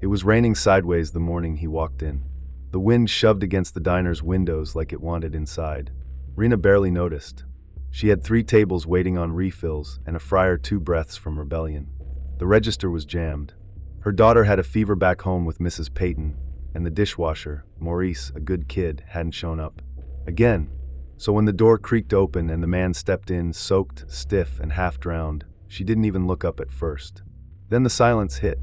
It was raining sideways the morning he walked in. The wind shoved against the diner's windows like it wanted inside. Rina barely noticed. She had 3 tables waiting on refills and a fryer 2 breaths from rebellion. The register was jammed. Her daughter had a fever back home with Mrs. Peyton, and the dishwasher, Maurice, a good kid, hadn't shown up. Again. So when the door creaked open and the man stepped in, soaked, stiff, and half-drowned, she didn't even look up at first. Then the silence hit.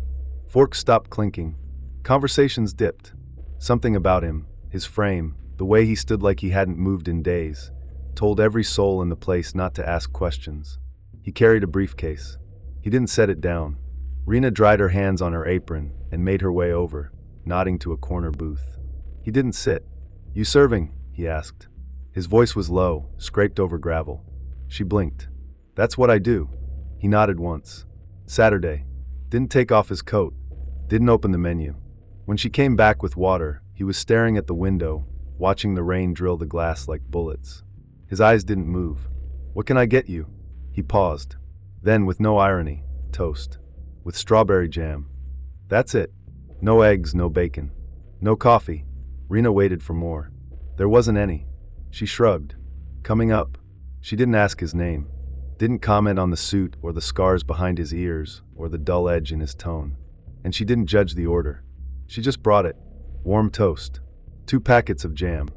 Forks stopped clinking. Conversations dipped. Something about him, his frame, the way he stood like he hadn't moved in days, told every soul in the place not to ask questions. He carried a briefcase. He didn't set it down. Rina dried her hands on her apron and made her way over, nodding to a corner booth. He didn't sit. "You serving?" he asked. His voice was low, scraped over gravel. She blinked. "That's what I do." He nodded once. Saturday. Didn't take off his coat. Didn't open the menu. When she came back with water, he was staring at the window, watching the rain drill the glass like bullets. His eyes didn't move. "What can I get you?" He paused. Then, with no irony, "Toast. With strawberry jam." "That's it. No eggs, no bacon. No coffee." Rina waited for more. There wasn't any. She shrugged. "Coming up." She didn't ask his name. Didn't comment on the suit or the scars behind his ears or the dull edge in his tone. And she didn't judge the order. She just brought it. Warm toast. 2 packets of jam.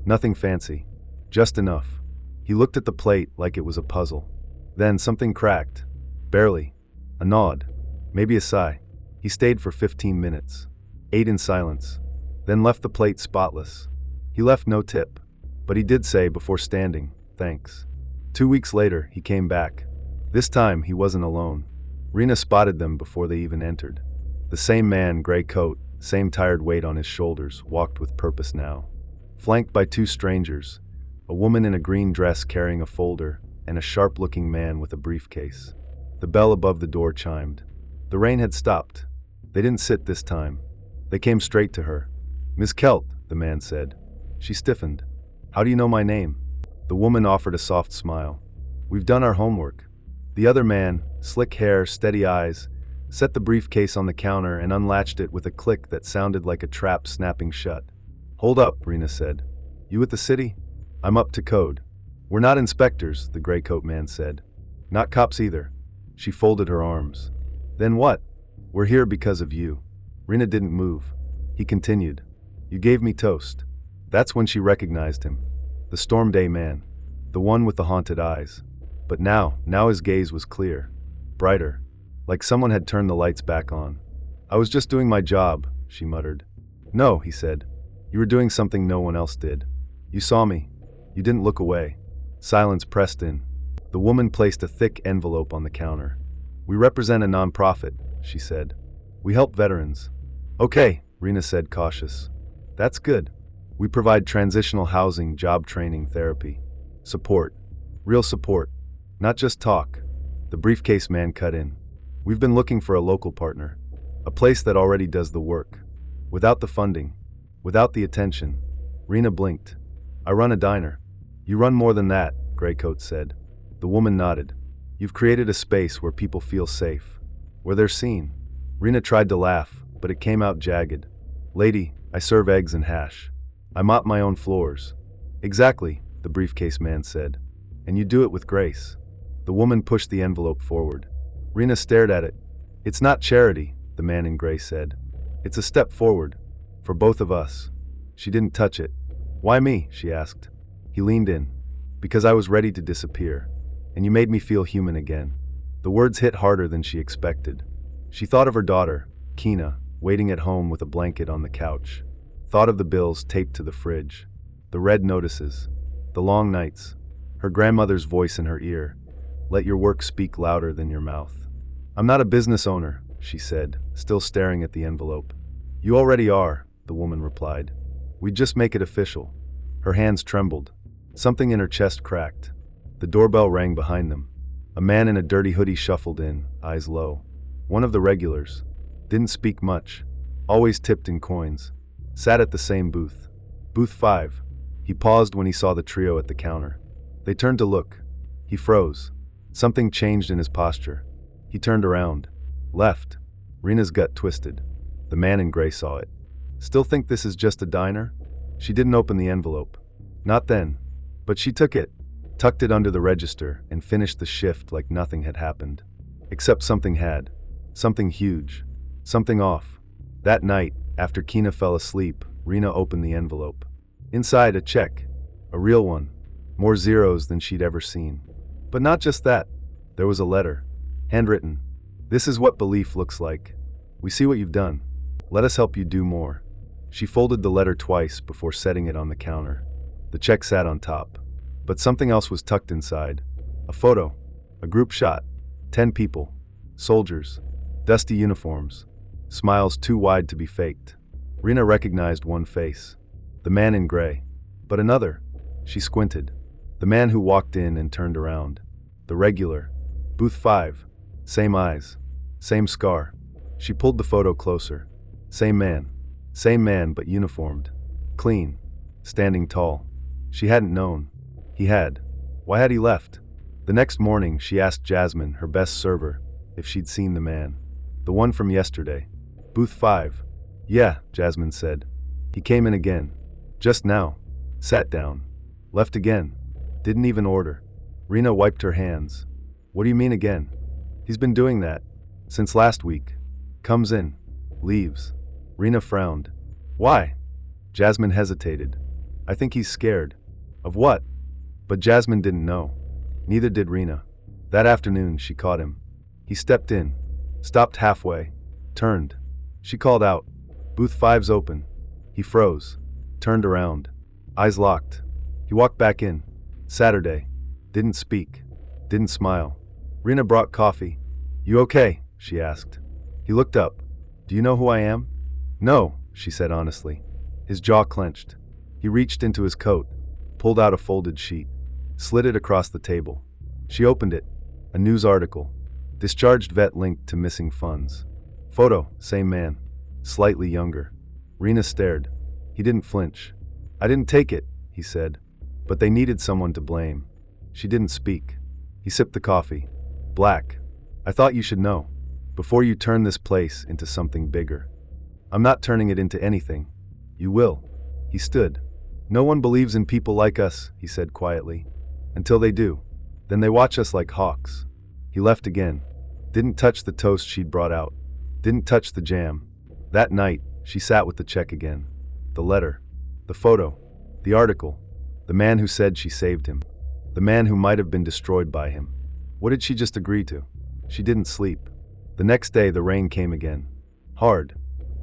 Nothing fancy. Just enough. He looked at the plate like it was a puzzle. Then something cracked. Barely. A nod. Maybe a sigh. He stayed for 15 minutes. Ate in silence. Then left the plate spotless. He left no tip. But he did say before standing, "Thanks." 2 weeks later, he came back. This time, he wasn't alone. Rina spotted them before they even entered. The same man, gray coat, same tired weight on his shoulders, walked with purpose now. Flanked by 2 strangers, a woman in a green dress carrying a folder, and a sharp-looking man with a briefcase. The bell above the door chimed. The rain had stopped. They didn't sit this time. They came straight to her. "Miss Kelt," the man said. She stiffened. "How do you know my name?" The woman offered a soft smile. "We've done our homework." The other man, slick hair, steady eyes, set the briefcase on the counter and unlatched it with a click that sounded like a trap snapping shut. "Hold up," Rina said. "You at the city?" "I'm up to code." "We're not inspectors," the gray coat man said. "Not cops either." She folded her arms. "Then what?" "We're here because of you." Rina didn't move. He continued. "You gave me toast." That's when she recognized him. The Storm Day man. The one with the haunted eyes. But now his gaze was clear. Brighter. Like someone had turned the lights back on. "I was just doing my job," she muttered. "No," he said. "You were doing something no one else did. You saw me. You didn't look away." Silence pressed in. The woman placed a thick envelope on the counter. "We represent a nonprofit," she said. "We help veterans." "Okay," Rina said, cautious. "That's good. We provide transitional housing, job training, therapy. Support. Real support. Not just talk." The briefcase man cut in. "We've been looking for a local partner. A place that already does the work. Without the funding. Without the attention." Rina blinked. "I run a diner." "You run more than that," Greycoat said. The woman nodded. "You've created a space where people feel safe. Where they're seen." Rina tried to laugh, but it came out jagged. "Lady, I serve eggs and hash. I mop my own floors." "Exactly," the briefcase man said. "And you do it with grace." The woman pushed the envelope forward. Rina stared at it. "It's not charity," the man in gray said. "It's a step forward. For both of us." She didn't touch it. "Why me?" she asked. He leaned in. "Because I was ready to disappear. And you made me feel human again." The words hit harder than she expected. She thought of her daughter, Kina, waiting at home with a blanket on the couch. Thought of the bills taped to the fridge. The red notices. The long nights. Her grandmother's voice in her ear. "Let your work speak louder than your mouth." "I'm not a business owner," she said, still staring at the envelope. "You already are," the woman replied. "We'd just make it official." Her hands trembled. Something in her chest cracked. The doorbell rang behind them. A man in a dirty hoodie shuffled in, eyes low. One of the regulars. Didn't speak much. Always tipped in coins. Sat at the same booth. Booth 5. He paused when he saw the trio at the counter. They turned to look. He froze. Something changed in his posture. He turned around. Left. Rina's gut twisted. The man in gray saw it. Still think this is just a diner? She didn't open the envelope. Not then. But she took it, tucked it under the register, and finished the shift like nothing had happened. Except something had. Something huge. Something off. That night, after Kina fell asleep, Rina opened the envelope. Inside, a check. A real one. More zeros than she'd ever seen. But not just that. There was a letter. Handwritten. This is what belief looks like. We see what you've done. Let us help you do more. She folded the letter twice before setting it on the counter. The check sat on top. But something else was tucked inside. A photo. A group shot. 10 people. Soldiers. Dusty uniforms. Smiles too wide to be faked. Rina recognized one face. The man in gray. But another. She squinted. The man who walked in and turned around. The regular. Booth 5. Same eyes. Same scar. She pulled the photo closer. Same man. Same man, but uniformed. Clean. Standing tall. She hadn't known. He had. Why had he left? The next morning, she asked Jasmine, her best server, if she'd seen the man. The one from yesterday. Booth 5. Yeah, Jasmine said. He came in again. Just now. Sat down. Left again. Didn't even order. Rina wiped her hands. What do you mean again? He's been doing that. Since last week. Comes in. Leaves. Rina frowned. Why? Jasmine hesitated. I think he's scared. Of what? But Jasmine didn't know. Neither did Rina. That afternoon, she caught him. He stepped in. Stopped halfway. Turned. She called out. Booth 5's open. He froze. Turned around. Eyes locked. He walked back in. Saturday. Didn't speak. Didn't smile. Rina brought coffee. You okay? She asked. He looked up. Do you know who I am? No, she said honestly. His jaw clenched. He reached into his coat, pulled out a folded sheet, slid it across the table. She opened it. A news article. Discharged vet linked to missing funds. Photo, same man. Slightly younger. Rina stared. He didn't flinch. I didn't take it, he said. But they needed someone to blame. She didn't speak. He sipped the coffee. Black. I thought you should know. Before you turn this place into something bigger. I'm not turning it into anything. You will. He stood. No one believes in people like us, he said quietly. Until they do. Then they watch us like hawks. He left again. Didn't touch the toast she'd brought out. Didn't touch the jam. That night, she sat with the check again. The letter. The photo. The article. The man who said she saved him. The man who might have been destroyed by him. What did she just agree to? She didn't sleep. The next day, the rain came again. Hard.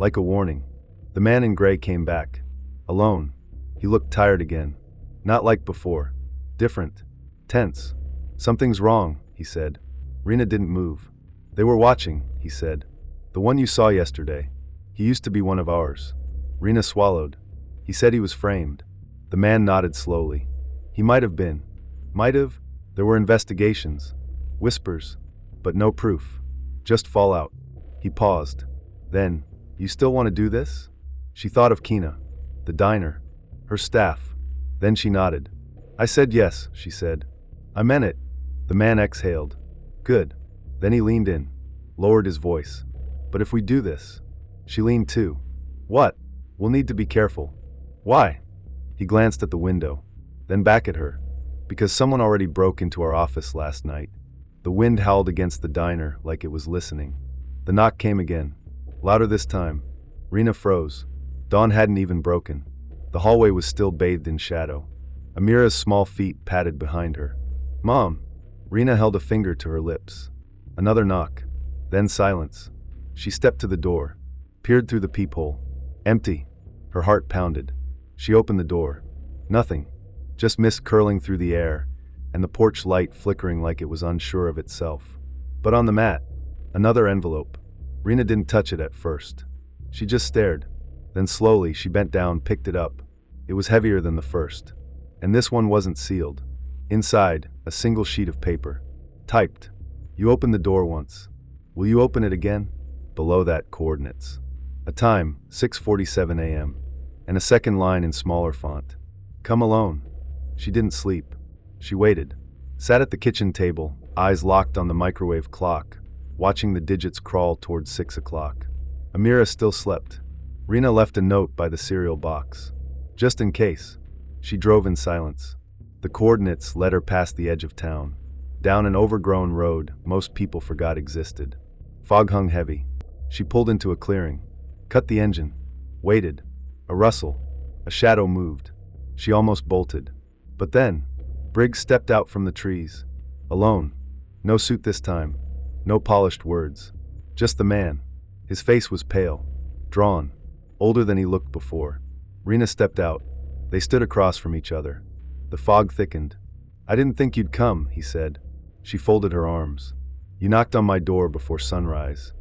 Like a warning. The man in gray came back. Alone. He looked tired again. Not like before. Different. Tense. Something's wrong, he said. Rina didn't move. They were watching, he said. The one you saw yesterday. He used to be one of ours. Rina swallowed. He said he was framed. The man nodded slowly. He might have been. Might have. There were investigations. Whispers. But no proof. Just fallout. He paused. Then, you still want to do this? She thought of Kina. The diner. Her staff. Then she nodded. I said yes, she said. I meant it. The man exhaled. Good. Then he leaned in. Lowered his voice. But if we do this? She leaned too. What? We'll need to be careful. Why? He glanced at the window. Then back at her. Because someone already broke into our office last night. The wind howled against the diner like it was listening. The knock came again. Louder this time. Rina froze. Dawn hadn't even broken. The hallway was still bathed in shadow. Amira's small feet padded behind her. Mom! Rina held a finger to her lips. Another knock. Then silence. She stepped to the door. Peered through the peephole. Empty. Her heart pounded. She opened the door. Nothing. Just mist curling through the air, and the porch light flickering like it was unsure of itself. But on the mat, another envelope. Rina didn't touch it at first. She just stared. Then slowly she bent down, picked it up. It was heavier than the first. And this one wasn't sealed. Inside, a single sheet of paper. Typed. You opened the door once. Will you open it again? Below that, coordinates. A time, 6:47 a.m. And a second line in smaller font. Come alone. She didn't sleep. She waited. Sat at the kitchen table, eyes locked on the microwave clock, watching the digits crawl towards 6 o'clock. Amira still slept. Rina left a note by the cereal box. Just in case. She drove in silence. The coordinates led her past the edge of town, down an overgrown road most people forgot existed. Fog hung heavy. She pulled into a clearing, cut the engine, waited. A rustle. A shadow moved. She almost bolted. But then, Briggs stepped out from the trees. Alone. No suit this time. No polished words. Just the man. His face was pale. Drawn. Older than he looked before. Rina stepped out. They stood across from each other. The fog thickened. "I didn't think you'd come," he said. She folded her arms. "You knocked on my door before sunrise.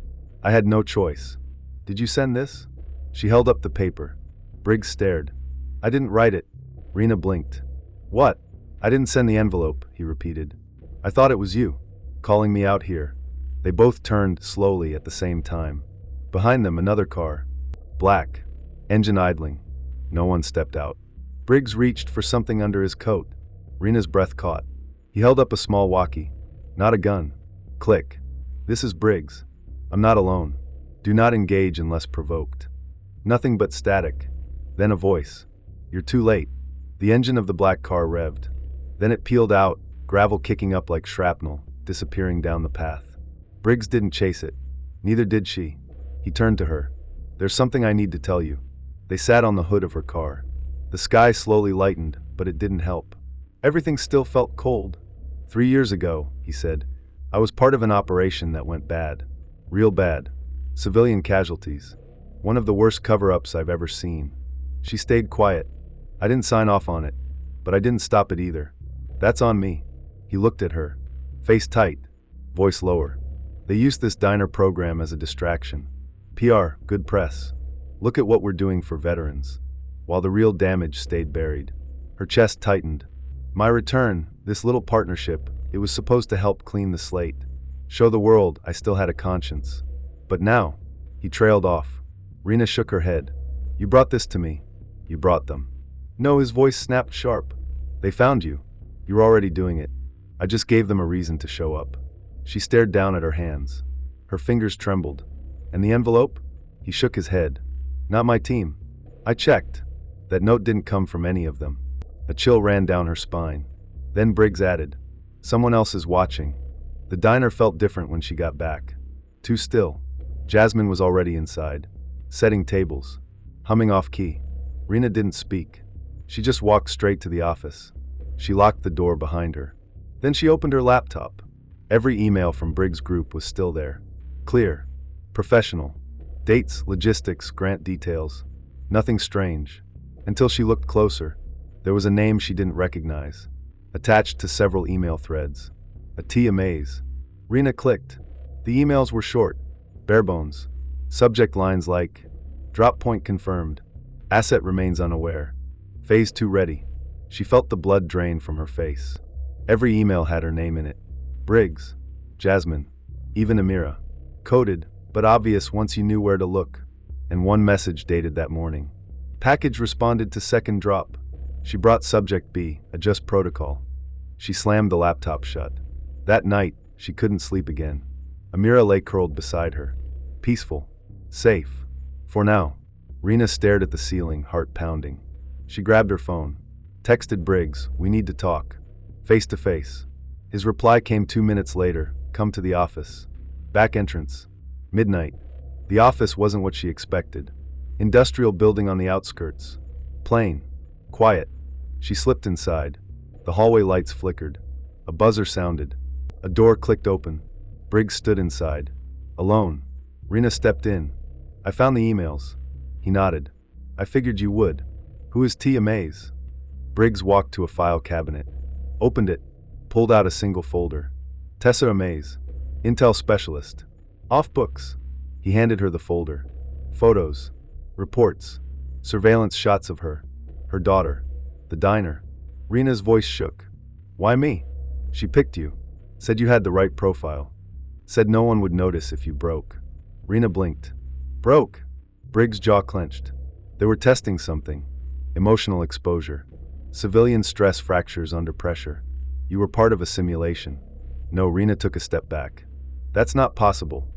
I had no choice. Did you send this?" She held up the paper. Briggs stared. "I didn't write it." Rina blinked. "What?" "I didn't send the envelope," he repeated. "I thought it was you, calling me out here." They both turned slowly at the same time. Behind them, another car. Black. Engine idling. No one stepped out. Briggs reached for something under his coat. Rina's breath caught. He held up a small walkie. "Not a gun." Click. "This is Briggs. I'm not alone. Do not engage unless provoked." Nothing but static. Then a voice. "You're too late." The engine of the black car revved. Then it peeled out, gravel kicking up like shrapnel, disappearing down the path. Briggs didn't chase it. Neither did she. He turned to her. "There's something I need to tell you." They sat on the hood of her car. The sky slowly lightened, but it didn't help. Everything still felt cold. 3 years ago, he said, I was part of an operation that went bad. Real bad. Civilian casualties. One of the worst cover-ups I've ever seen. She stayed quiet. I didn't sign off on it, but I didn't stop it either. That's on me. He looked at her. Face tight. Voice lower. They used this diner program as a distraction. PR, good press. Look at what we're doing for veterans. While the real damage stayed buried. Her chest tightened. My return, this little partnership, it was supposed to help clean the slate. Show the world I still had a conscience. But now, he trailed off. Rina shook her head. You brought this to me. You brought them. No, his voice snapped sharp. They found you. You're already doing it. I just gave them a reason to show up. She stared down at her hands. Her fingers trembled. And the envelope? He shook his head. Not my team. I checked. That note didn't come from any of them. A chill ran down her spine. Then Briggs added, someone else is watching. The diner felt different when she got back. Too still. Jasmine was already inside, setting tables, humming off key. Rina didn't speak. She just walked straight to the office. She locked the door behind her. Then she opened her laptop. Every email from Briggs' group was still there. Clear. Professional. Dates, logistics, grant details. Nothing strange. Until she looked closer. There was a name she didn't recognize, attached to several email threads. Tia Mays. Rina clicked. The emails were short, bare bones. Subject lines like, drop point confirmed. Asset remains unaware. Phase 2 ready. She felt the blood drain from her face. Every email had her name in it. Briggs. Jasmine. Even Amira. Coded, but obvious once you knew where to look. And one message dated that morning. Package responded to second drop. She brought subject B, adjust protocol. She slammed the laptop shut. That night, she couldn't sleep again. Amira lay curled beside her. Peaceful. Safe. For now. Rina stared at the ceiling, heart pounding. She grabbed her phone. Texted Briggs, we need to talk. Face to face. His reply came 2 minutes later, come to the office. Back entrance. Midnight. The office wasn't what she expected. Industrial building on the outskirts. Plain. Quiet. She slipped inside. The hallway lights flickered. A buzzer sounded. A door clicked open. Briggs stood inside. Alone. Rina stepped in. I found the emails. He nodded. I figured you would. Who is Tia Mays? Briggs walked to a file cabinet. Opened it. Pulled out a single folder. Tessa Mays. Intel specialist. Off books. He handed her the folder. Photos. Reports. Surveillance shots of her. Her daughter. The diner. Rina's voice shook. Why me? She picked you. Said you had the right profile. Said no one would notice if you broke. Rina blinked. Broke? Briggs' jaw clenched. They were testing something. Emotional exposure. Civilian stress fractures under pressure. You were part of a simulation. No, Rina took a step back. That's not possible.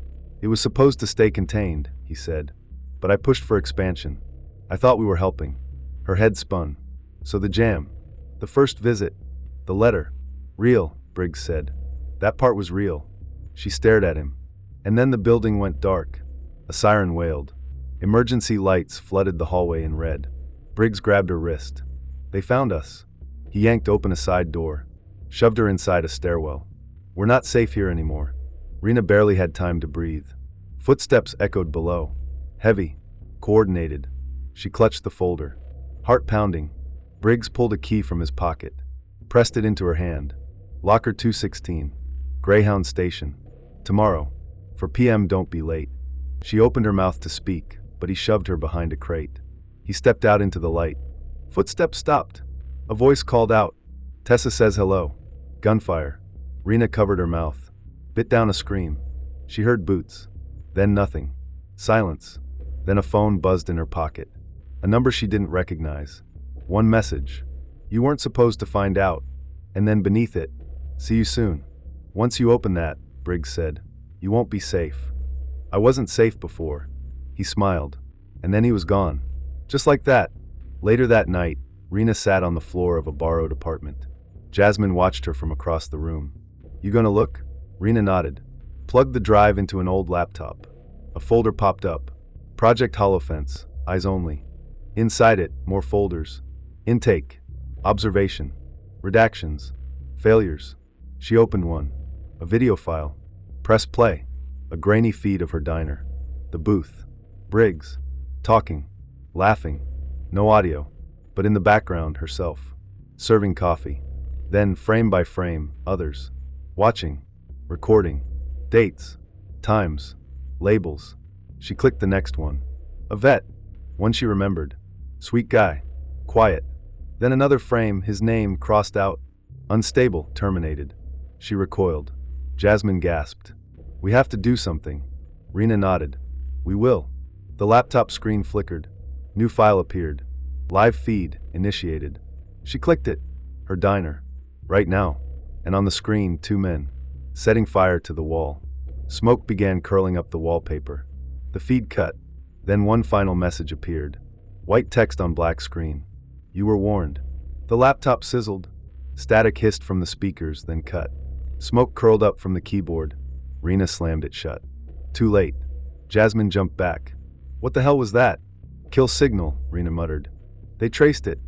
It was supposed to stay contained, he said. But I pushed for expansion. I thought we were helping. Her head spun. So the jam. The first visit. The letter. Real, Briggs said. That part was real. She stared at him. And then the building went dark. A siren wailed. Emergency lights flooded the hallway in red. Briggs grabbed her wrist. They found us. He yanked open a side door. Shoved her inside a stairwell. We're not safe here anymore. Rina barely had time to breathe. Footsteps echoed below. Heavy. Coordinated. She clutched the folder. Heart pounding. Briggs pulled a key from his pocket. Pressed it into her hand. Locker 216. Greyhound Station. Tomorrow. For PM, don't be late. She opened her mouth to speak, but he shoved her behind a crate. He stepped out into the light. Footsteps stopped. A voice called out. Tessa says hello. Gunfire. Rina covered her mouth. Bit down a scream. She heard boots. Then nothing. Silence. Then a phone buzzed in her pocket. A number she didn't recognize. One message. You weren't supposed to find out. And then beneath it. See you soon. Once you open that, Briggs said, you won't be safe. I wasn't safe before. He smiled. And then he was gone. Just like that. Later that night, Rina sat on the floor of a borrowed apartment. Jasmine watched her from across the room. You gonna look? Rina nodded. Plugged the drive into an old laptop. A folder popped up. Project Holofence, eyes only. Inside it, more folders. Intake. Observation. Redactions. Failures. She opened one. A video file. Press play. A grainy feed of her diner. The booth. Briggs. Talking. Laughing. No audio. But in the background, herself. Serving coffee. Then, frame by frame, others. Watching. Recording. Dates. Times. Labels. She clicked the next one. A vet. One she remembered. Sweet guy. Quiet. Then another frame, his name crossed out. Unstable, terminated. She recoiled. Jasmine gasped. We have to do something. Rina nodded. We will. The laptop screen flickered. New file appeared. Live feed, initiated. She clicked it. Her diner. Right now. And on the screen, two men. Setting fire to the wall. Smoke began curling up the wallpaper. The feed cut. Then one final message appeared. White text on black screen. You were warned. The laptop sizzled. Static hissed from the speakers, then cut. Smoke curled up from the keyboard. Rina slammed it shut. Too late. Jasmine jumped back. What the hell was that? Kill signal, Rina muttered. They traced it.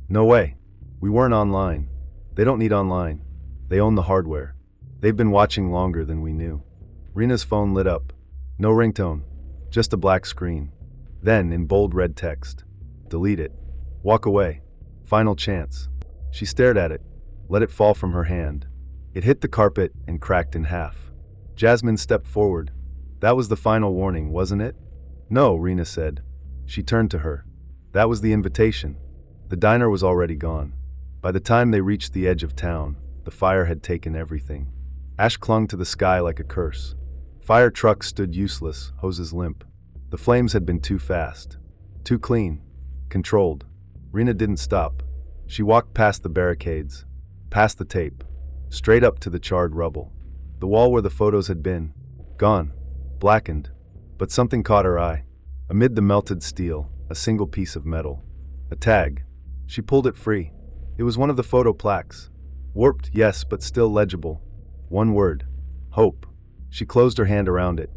No way. We weren't online. They don't need online. They own the hardware. They've been watching longer than we knew. Rina's phone lit up. No ringtone. Just a black screen. Then, in bold red text. Delete it. Walk away. Final chance. She stared at it. Let it fall from her hand. It hit the carpet and cracked in half. Jasmine stepped forward. That was the final warning, wasn't it? No, Rina said. She turned to her. That was the invitation. The diner was already gone. By the time they reached the edge of town, the fire had taken everything. Ash clung to the sky like a curse. Fire trucks stood useless, hoses limp. The flames had been too fast. Too clean. Controlled. Rina didn't stop. She walked past the barricades. Past the tape. Straight up to the charred rubble. The wall where the photos had been. Gone. Blackened. But something caught her eye. Amid the melted steel, a single piece of metal. A tag. She pulled it free. It was one of the photo plaques. Warped, yes, but still legible. One word. Hope. She closed her hand around it.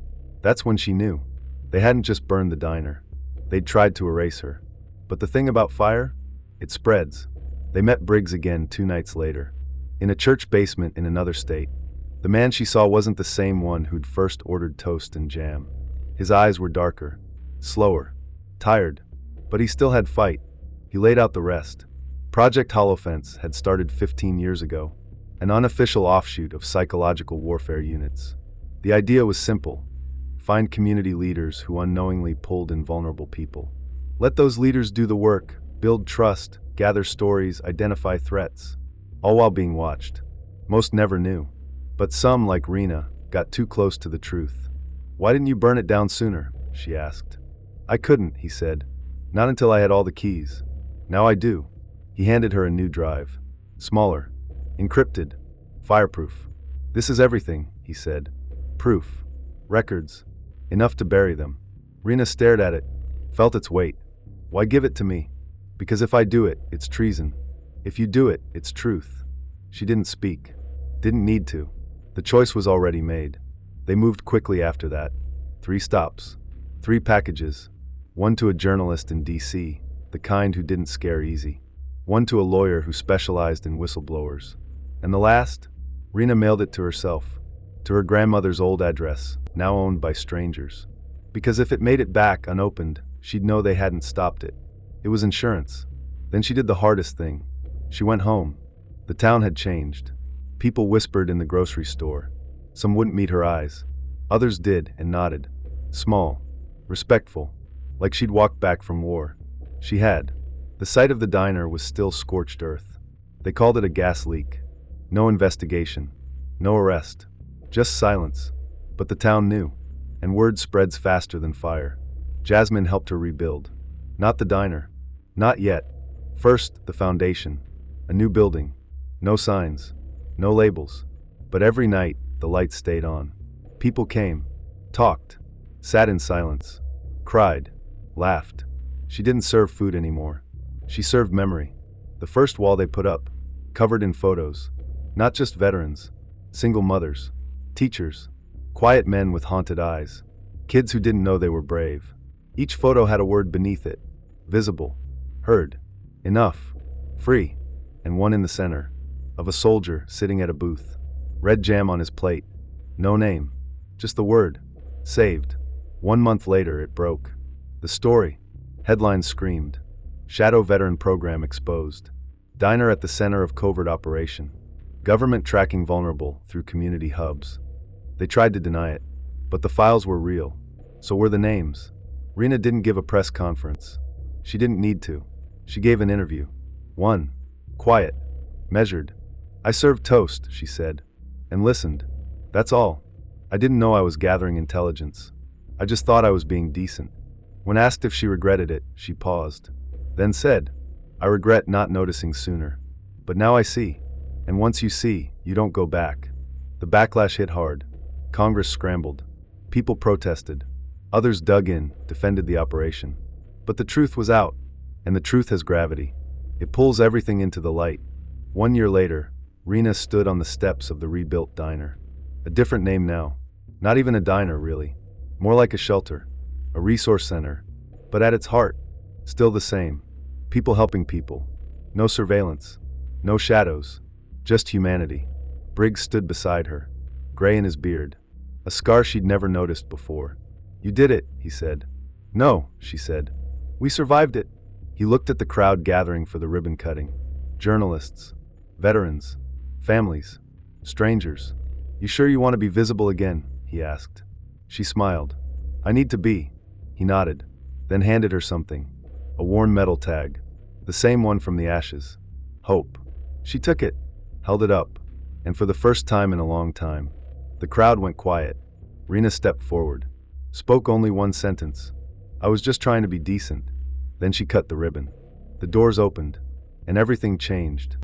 That's when she knew. They hadn't just burned the diner. They'd tried to erase her. But the thing about fire? It spreads. They met Briggs again 2 nights later. In a church basement in another state. The man she saw wasn't the same one who'd first ordered toast and jam. His eyes were darker. Slower. Tired. But he still had fight. He laid out the rest. Project Holofence had started 15 years ago. An unofficial offshoot of psychological warfare units. The idea was simple. Find community leaders who unknowingly pulled in vulnerable people. Let those leaders do the work, build trust, gather stories, identify threats, all while being watched. Most never knew. But some, like Rina, got too close to the truth. Why didn't you burn it down sooner? She asked. I couldn't, he said. Not until I had all the keys. Now I do. He handed her a new drive. Smaller. Encrypted. Fireproof. This is everything, he said. Proof. Records. Enough to bury them. Rina stared at it, felt its weight. Why give it to me? Because if I do it, it's treason. If you do it, it's truth. She didn't speak. Didn't need to. The choice was already made. They moved quickly after that. 3 stops. 3 packages. 1 to a journalist in D.C., the kind who didn't scare easy. 1 to a lawyer who specialized in whistleblowers. And the last? Rina mailed it to herself. To her grandmother's old address, now owned by strangers. Because if it made it back unopened, she'd know they hadn't stopped it. It was insurance. Then she did the hardest thing. She went home. The town had changed. People whispered in the grocery store. Some wouldn't meet her eyes. Others did and nodded. Small. Respectful. Like she'd walked back from war. She had. The site of the diner was still scorched earth. They called it a gas leak. No investigation. No arrest. Just silence. But the town knew. And word spreads faster than fire. Jasmine helped her rebuild. Not the diner. Not yet. First, the foundation. A new building. No signs. No labels. But every night, the lights stayed on. People came. Talked. Sat in silence. Cried. Laughed. She didn't serve food anymore. She served memory. The first wall they put up. Covered in photos. Not just veterans. Single mothers. Teachers. Quiet men with haunted eyes. Kids who didn't know they were brave. Each photo had a word beneath it. Visible. Heard. Enough. Free. And one in the center. Of a soldier sitting at a booth. Red jam on his plate. No name. Just the word. Saved. 1 month later, it broke. The story. Headlines screamed. Shadow veteran program exposed. Diner at the center of covert operation. Government tracking vulnerable through community hubs. They tried to deny it. But the files were real. So were the names. Rina didn't give a press conference. She didn't need to. She gave an interview. One. Quiet. Measured. I served toast, she said. And listened. That's all. I didn't know I was gathering intelligence. I just thought I was being decent. When asked if she regretted it, she paused. Then said, I regret not noticing sooner. But now I see. And once you see, you don't go back. The backlash hit hard. Congress scrambled. People protested. Others dug in, defended the operation. But the truth was out. And the truth has gravity. It pulls everything into the light. 1 year later, Rina stood on the steps of the rebuilt diner. A different name now. Not even a diner, really. More like a shelter. A resource center. But at its heart, still the same. People helping people. No surveillance. No shadows. Just humanity. Briggs stood beside her. Gray in his beard. A scar she'd never noticed before. You did it, he said. No, she said. We survived it. He looked at the crowd gathering for the ribbon cutting. Journalists. Veterans. Families. Strangers. You sure you want to be visible again? He asked. She smiled. I need to be. He nodded. Then handed her something. A worn metal tag. The same one from the ashes. Hope. She took it. Held it up. And for the first time in a long time, the crowd went quiet. Rina stepped forward. Spoke only one sentence. I was just trying to be decent. Then she cut the ribbon. The doors opened. And everything changed.